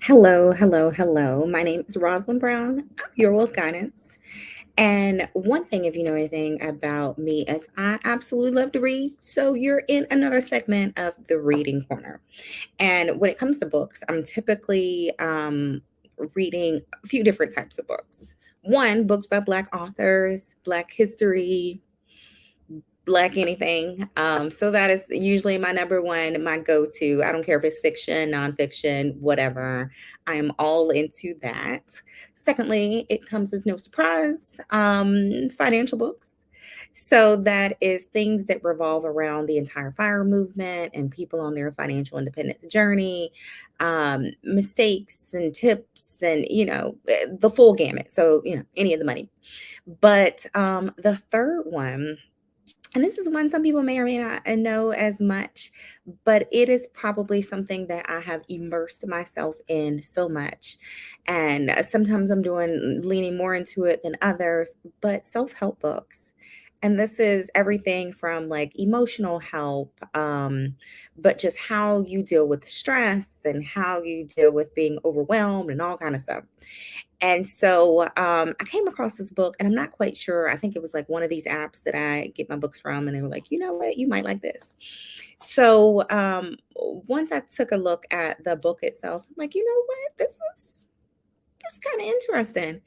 Hello, hello, hello. My name is Rosalind Brown. I'm your Wealth Guidance. And one thing, if you know anything about me, is I absolutely love to read. So you're in another segment of the Reading Corner. And when it comes to books, I'm typically reading a few different types of books. One, books by Black authors, Black history, Black anything. So that is usually my number one, my go to. I don't care if it's fiction, nonfiction, whatever. I am all into that. Secondly, it comes as no surprise, financial books. So that is things that revolve around the entire fire movement and people on their financial independence journey, mistakes and tips, and the full gamut. So any of the money. But the third one, and this is one some people may or may not know as much, but it is probably something that I have immersed myself in so much. And sometimes I'm doing leaning more into it than others, but self-help books. And this is everything from like emotional help, but just how you deal with stress and how you deal with being overwhelmed and all kind of stuff. And so I came across this book, and I'm not quite sure. I think it was like one of these apps that I get my books from, and they were like, you know what, you might like this. So once I took a look at the book itself, I'm like, you know what, this is kind of interesting.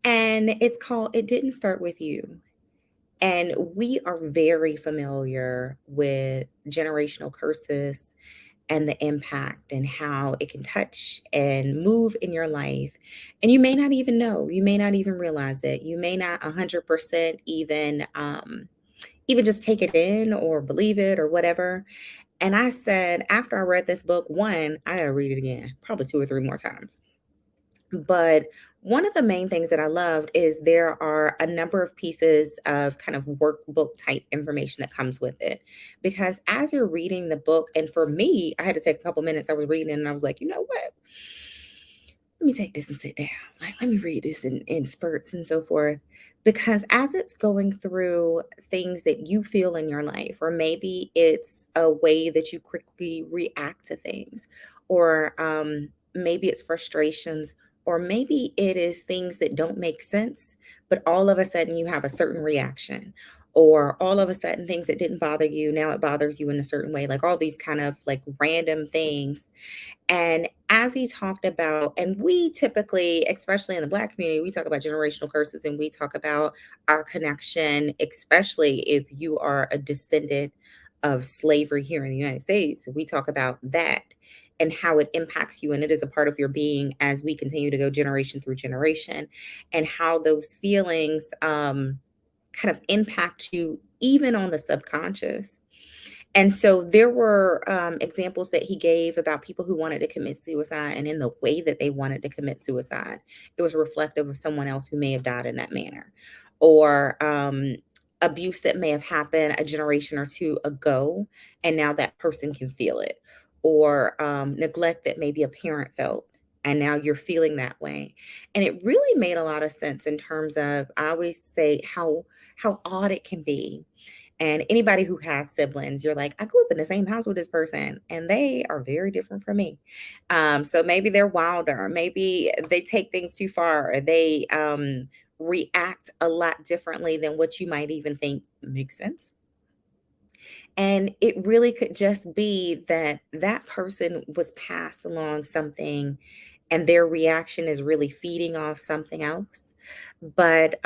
And it's called "It Didn't Start with You." And we are very familiar with generational curses and the impact and how it can touch and move in your life. And you may not even know, you may not even realize it. You may not 100% even just take it in or believe it or whatever. And I said, after I read this book, one, I gotta read it again, probably two or three more times. But one of the main things that I loved is there are a number of pieces of kind of workbook type information that comes with it. Because as you're reading the book, and for me, I had to take a couple minutes. I was reading and I was like, you know what? Let me take this and sit down. Like, let me read this in spurts and so forth. Because as it's going through things that you feel in your life, or maybe it's a way that you quickly react to things, or maybe it's frustrations, or maybe it is things that don't make sense, but all of a sudden you have a certain reaction. Or all of a sudden, things that didn't bother you, now it bothers you in a certain way, like all these kind of like random things. And as he talked about, and we typically, especially in the Black community, we talk about generational curses and we talk about our connection, especially if you are a descendant of slavery here in the United States. We talk about that and how it impacts you, and it is a part of your being as we continue to go generation through generation, and how those feelings kind of impact you even on the subconscious. And so there were examples that he gave about people who wanted to commit suicide, and in the way that they wanted to commit suicide, it was reflective of someone else who may have died in that manner, or abuse that may have happened a generation or two ago, and now that person can feel it, or neglect that maybe a parent felt. And now you're feeling that way. And it really made a lot of sense in terms of, I always say how odd it can be. And anybody who has siblings, you're like, I grew up in the same house with this person, and they are very different from me. So maybe they're wilder, maybe they take things too far, or they react a lot differently than what you might even think makes sense. And it really could just be that that person was passed along something, and their reaction is really feeding off something else. But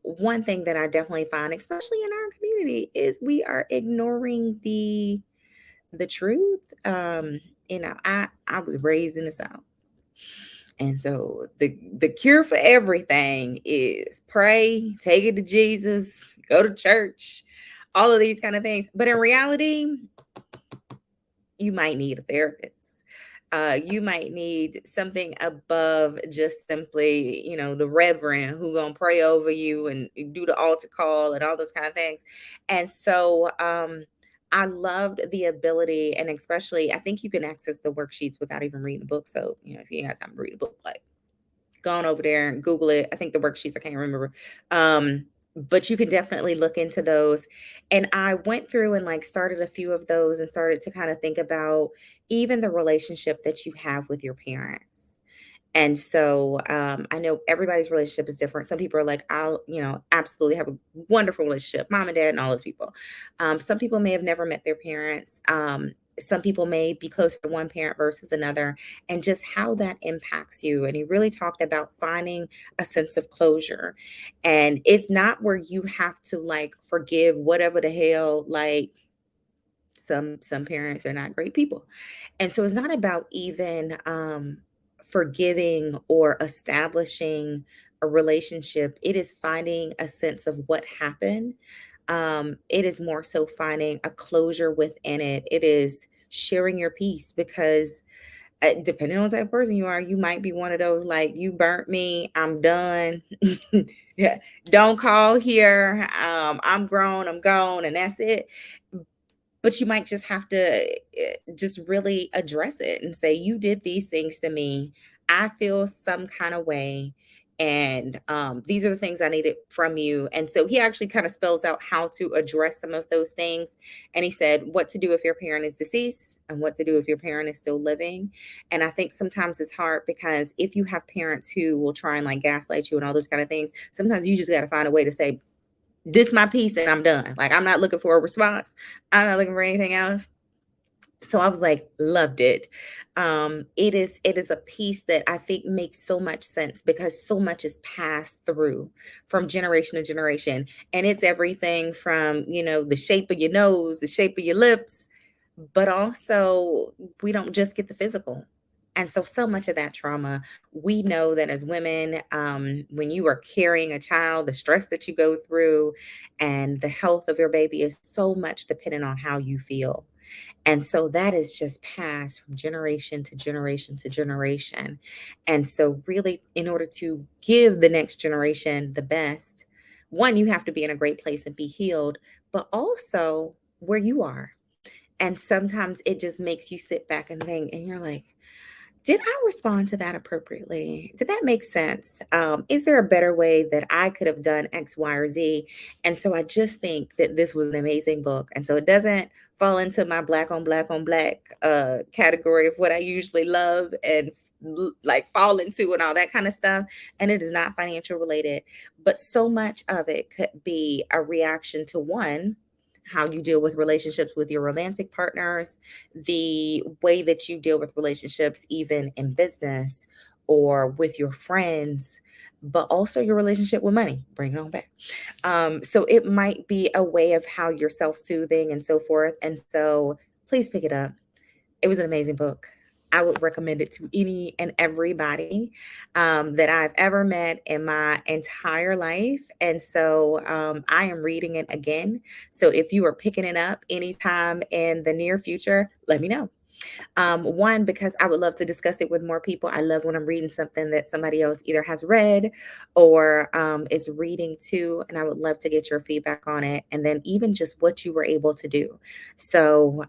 one thing that I definitely find, especially in our community, is we are ignoring the truth. I was raised in the South, and so the cure for everything is pray, take it to Jesus, go to church, all of these kind of things. But in reality, you might need a therapist. You might need something above just simply, the reverend who gonna pray over you and do the altar call and all those kind of things. And so I loved the ability, and especially I think you can access the worksheets without even reading the book. So, if you ain't got time to read a book, like go on over there and Google it. I think the worksheets, I can't remember. But you can definitely look into those. And I went through and like started a few of those and started to kind of think about even the relationship that you have with your parents. And so I know everybody's relationship is different. Some people are like, I'll, absolutely have a wonderful relationship, mom and dad, and all those people. Some people may have never met their parents. Some people may be closer to one parent versus another, and just how that impacts you. And he really talked about finding a sense of closure. And it's not where you have to like forgive whatever the hell, like some parents are not great people. And so it's not about even forgiving or establishing a relationship. It is finding a sense of what happened. It is more so finding a closure within it. It is sharing your peace because depending on what type of person you are, you might be one of those like, you burnt me, I'm done. Yeah, don't call here. I'm grown, I'm gone, and that's it. But you might just have to just really address it and say, you did these things to me. I feel some kind of way. And these are the things I needed from you. And so he actually kind of spells out how to address some of those things. And he said what to do if your parent is deceased and what to do if your parent is still living. And I think sometimes it's hard because if you have parents who will try and like gaslight you and all those kind of things, sometimes you just got to find a way to say, this my piece and I'm done. Like, I'm not looking for a response. I'm not looking for anything else. So I was like, loved it. It is a piece that I think makes so much sense because so much is passed through from generation to generation. And it's everything from, the shape of your nose, the shape of your lips, but also we don't just get the physical. And so much of that trauma, we know that as women, when you are carrying a child, the stress that you go through and the health of your baby is so much dependent on how you feel. And so that is just passed from generation to generation to generation. And so, really, in order to give the next generation the best, one, you have to be in a great place and be healed, but also where you are. And sometimes it just makes you sit back and think, and you're like, did I respond to that appropriately? Did that make sense? Is there a better way that I could have done X, Y, or Z? And so I just think that this was an amazing book. And so it doesn't fall into my black on black on black category of what I usually love and like fall into and all that kind of stuff. And it is not financial related, but so much of it could be a reaction to one, how you deal with relationships with your romantic partners, the way that you deal with relationships, even in business or with your friends, but also your relationship with money. Bring it on back. So it might be a way of how you're self soothing and so forth. And so please pick it up. It was an amazing book. I would recommend it to any and everybody that I've ever met in my entire life. And so I am reading it again. So if you are picking it up anytime in the near future, let me know. One, because I would love to discuss it with more people. I love when I'm reading something that somebody else either has read or is reading too. And I would love to get your feedback on it. And then even just what you were able to do. So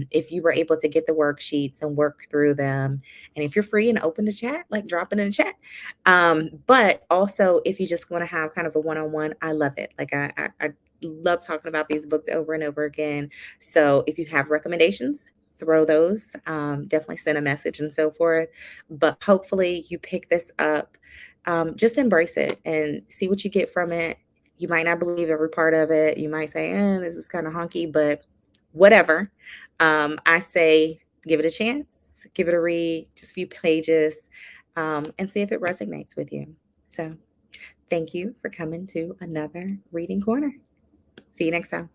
if you were able to get the worksheets and work through them, and if you're free and open to chat, like drop it in the chat. But also, if you just want to have kind of a one-on-one, I love it. Like I love talking about these books over and over again. So if you have recommendations, throw those. Definitely send a message and so forth. But hopefully you pick this up. Just embrace it and see what you get from it. You might not believe every part of it. You might say, this is kind of honky, but whatever. I say give it a chance, give it a read, just a few pages, and see if it resonates with you. So thank you for coming to another Reading Corner. See you next time.